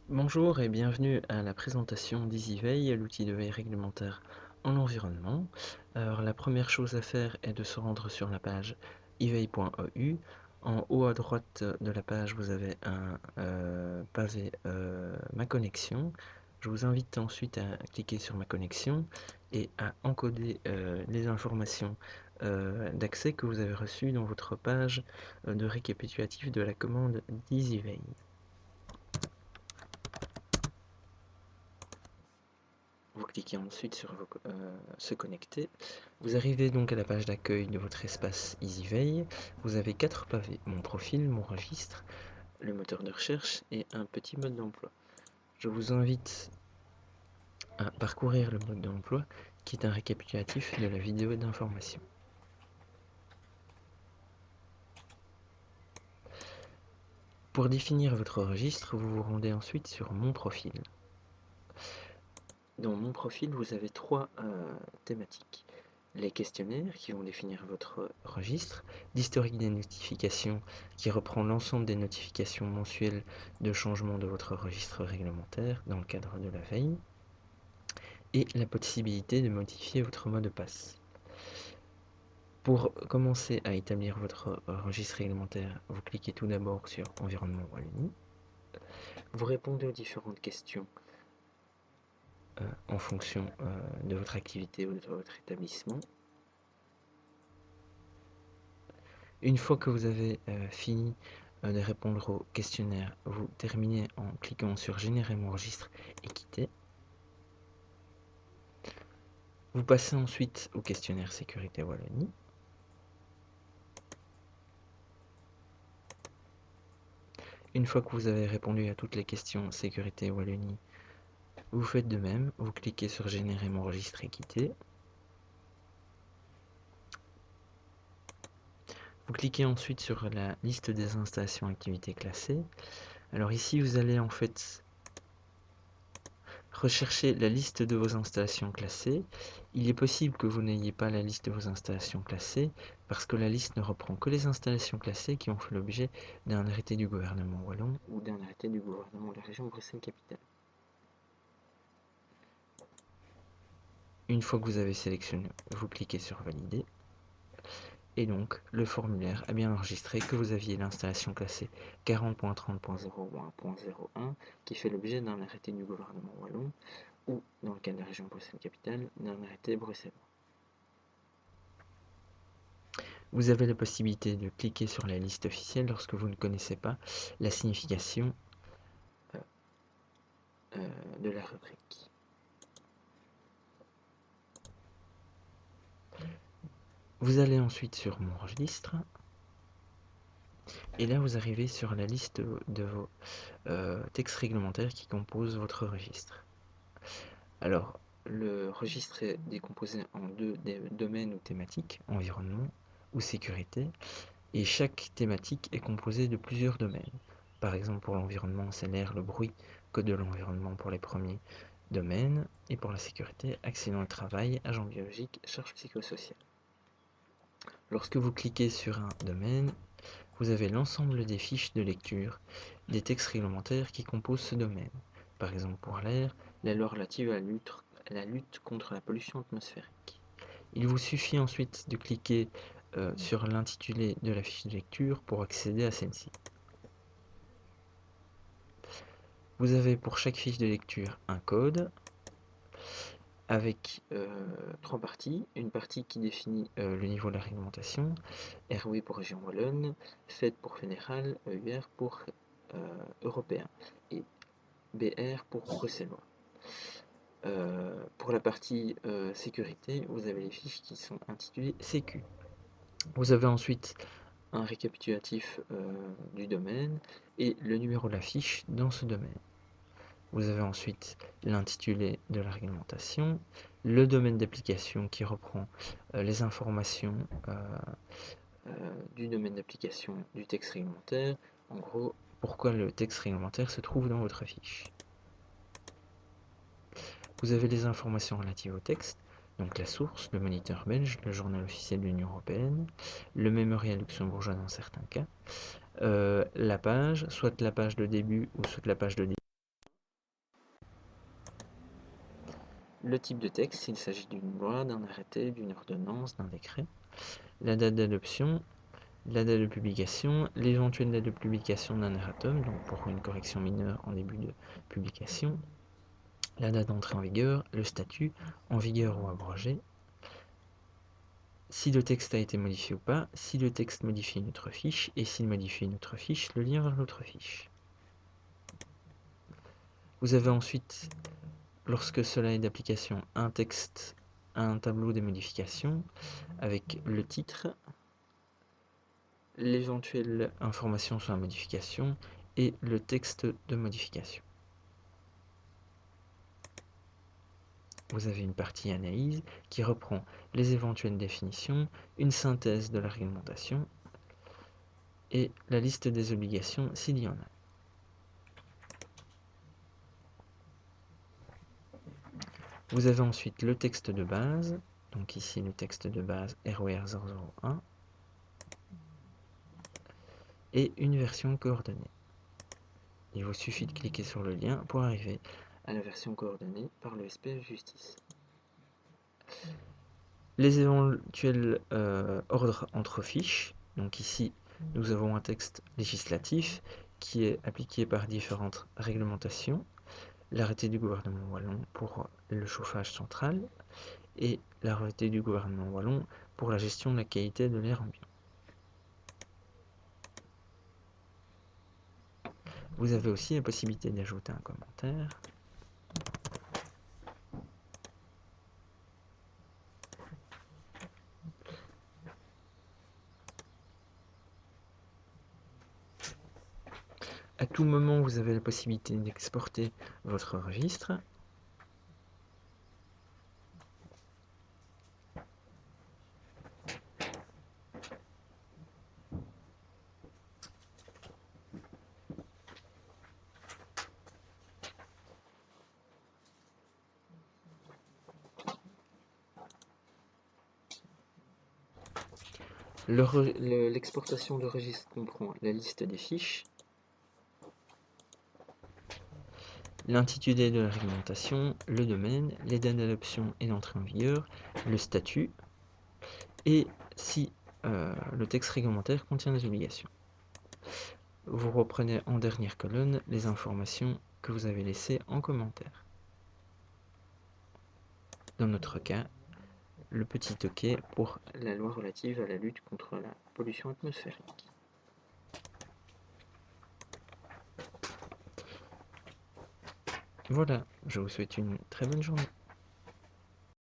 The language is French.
Bonjour et bienvenue à la présentation d'EasyVeille, l'outil de veille réglementaire en environnement. Alors la première chose à faire est de se rendre sur la page eveille.eu. En haut à droite de la page, vous avez un pavé Ma connexion. Je vous invite ensuite à cliquer sur Ma connexion et à encoder les informations d'accès que vous avez reçues dans votre page de récapitulatif de la commande d'EasyVeille. Vous cliquez ensuite sur se connecter. Vous arrivez donc à la page d'accueil de votre espace EasyVeille. Vous avez 4 pavés, mon profil, mon registre, le moteur de recherche et un petit mode d'emploi. Je vous invite à parcourir le mode d'emploi qui est un récapitulatif de la vidéo d'information. Pour définir votre registre, vous vous rendez ensuite sur mon profil. Dans mon profil, vous avez 3 thématiques. Les questionnaires qui vont définir votre registre, l'historique des notifications qui reprend l'ensemble des notifications mensuelles de changement de votre registre réglementaire dans le cadre de la veille, et la possibilité de modifier votre mot de passe. Pour commencer à établir votre registre réglementaire, vous cliquez tout d'abord sur Environnement Wallonie. Vous répondez aux différentes questions en fonction de votre activité ou de votre établissement. Une fois que vous avez fini de répondre au questionnaire, vous terminez en cliquant sur Générer mon registre et quitter. Vous passez ensuite au questionnaire Sécurité Wallonie. Une fois que vous avez répondu à toutes les questions Sécurité Wallonie, vous faites de même, vous cliquez sur Générer mon registre et quitter. Vous cliquez ensuite sur la liste des installations activités classées. Alors ici, vous allez en fait rechercher la liste de vos installations classées. Il est possible que vous n'ayez pas la liste de vos installations classées parce que la liste ne reprend que les installations classées qui ont fait l'objet d'un arrêté du gouvernement wallon ou d'un arrêté du gouvernement de la région Bruxelles-Capitale. Une fois que vous avez sélectionné, vous cliquez sur Valider. Et donc, le formulaire a bien enregistré que vous aviez l'installation classée 40.30.0.01 qui fait l'objet d'un arrêté du gouvernement wallon ou, dans le cas de la région Bruxelles-Capitale, d'un arrêté bruxellois. Vous avez la possibilité de cliquer sur la liste officielle lorsque vous ne connaissez pas la signification de la rubrique. Vous allez ensuite sur Mon registre et là vous arrivez sur la liste de vos textes réglementaires qui composent votre registre. Alors, le registre est décomposé en 2 domaines ou thématiques, environnement ou sécurité, et chaque thématique est composée de plusieurs domaines. Par exemple, pour l'environnement, c'est l'air, le bruit, code de l'environnement pour les premiers domaines, et pour la sécurité, accident de travail, agents biologiques, charges psychosociales. Lorsque vous cliquez sur un domaine, vous avez l'ensemble des fiches de lecture des textes réglementaires qui composent ce domaine. Par exemple, pour l'air, la loi relative à la lutte contre la pollution atmosphérique. Il vous suffit ensuite de cliquer sur l'intitulé de la fiche de lecture pour accéder à celle-ci. Vous avez pour chaque fiche de lecture un code avec 3 parties. Une partie qui définit le niveau de la réglementation, RW pour région wallonne, FED pour fédéral, EUR pour européen et BR pour bruxellois. Pour la partie sécurité, vous avez les fiches qui sont intitulées Sécu. Vous avez ensuite un récapitulatif du domaine et le numéro de la fiche dans ce domaine. Vous avez ensuite l'intitulé de la réglementation, le domaine d'application qui reprend les informations du domaine d'application du texte réglementaire. En gros, pourquoi le texte réglementaire se trouve dans votre fiche. Vous avez les informations relatives au texte, donc la source, le moniteur belge, le journal officiel de l'Union européenne, le mémorial luxembourgeois dans certains cas, la page, soit la page de début ou soit la page de début, le type de texte, s'il s'agit d'une loi, d'un arrêté, d'une ordonnance, d'un décret, la date d'adoption, la date de publication, l'éventuelle date de publication d'un erratum, donc pour une correction mineure en début de publication, la date d'entrée en vigueur, le statut, en vigueur ou abrogé, si le texte a été modifié ou pas, si le texte modifie une autre fiche, et s'il modifie une autre fiche, le lien vers l'autre fiche. Vous avez ensuite, lorsque cela est d'application, un texte, un tableau des modifications, avec le titre, l'éventuelle information sur la modification, et le texte de modification. Vous avez une partie analyse qui reprend les éventuelles définitions, une synthèse de la réglementation et la liste des obligations s'il y en a. Vous avez ensuite le texte de base, donc ici le texte de base ROR 001 et une version coordonnée. Il vous suffit de cliquer sur le lien pour arriver à la version coordonnée par le SPF Justice. Les éventuels ordres entre fiches, donc ici nous avons un texte législatif qui est appliqué par différentes réglementations, l'arrêté du gouvernement wallon pour le chauffage central et l'arrêté du gouvernement wallon pour la gestion de la qualité de l'air ambiant. Vous avez aussi la possibilité d'ajouter un commentaire. À tout moment, vous avez la possibilité d'exporter votre registre. L'exportation de registre comprend la liste des fiches, l'intitulé de la réglementation, le domaine, les dates d'adoption et d'entrée en vigueur, le statut, et si le texte réglementaire contient des obligations. Vous reprenez en dernière colonne les informations que vous avez laissées en commentaire. Dans notre cas, le petit OK pour la loi relative à la lutte contre la pollution atmosphérique. Voilà, je vous souhaite une très bonne journée.